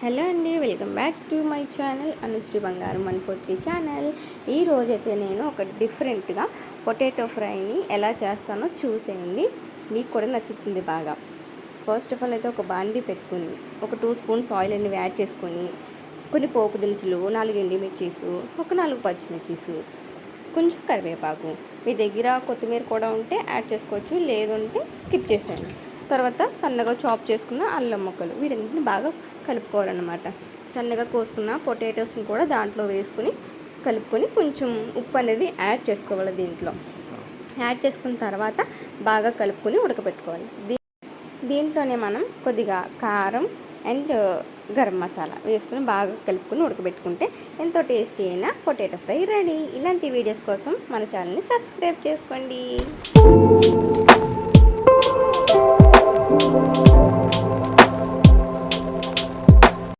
Hello అండి, welcome back to my channel Anusri బంగారం 143 channel. ఈరోజైతే నేను ఒక డిఫరెంట్గా పొటాటో ఫ్రైని ఎలా చేస్తానో చూసేయండి, మీకు కూడా నచ్చుతుంది బాగా. ఫస్ట్ ఆఫ్ ఆల్ అయితే ఒక బాండీ పెట్టుకుని ఒక 2 స్పూన్స్ ఆయిల్ అనేవి యాడ్ చేసుకొని కొన్ని పోపు దినుసులు, 4 ఎండుమిర్చీసు, ఒక 4 పచ్చిమిర్చీసు, కొంచెం కరివేపాకు, మీ దగ్గర కొత్తిమీర కూడా ఉంటే యాడ్ చేసుకోవచ్చు, లేదంటే స్కిప్ చేసేయండి. తర్వాత సన్నగా చాప్ చేసుకున్న అల్లం ముక్కలు వీటన్నిటిని బాగా కలుపుకోవాలన్నమాట. సన్నగా కోసుకున్న పొటాటోస్ని కూడా దాంట్లో వేసుకుని కలుపుకొని కొంచెం ఉప్పు అనేది యాడ్ చేసుకోవాలి. దీంట్లో యాడ్ చేసుకున్న తర్వాత బాగా కలుపుకొని ఉడకబెట్టుకోవాలి. దీంట్లోనే మనం కొద్దిగా కారం అండ్ గరం మసాలా వేసుకుని బాగా కలుపుకొని ఉడకబెట్టుకుంటే ఎంతో టేస్టీ అయిన పొటాటో ఫ్రై రెడీ. ఇలాంటి వీడియోస్ కోసం మన ఛానల్ని సబ్స్క్రైబ్ చేసుకోండి.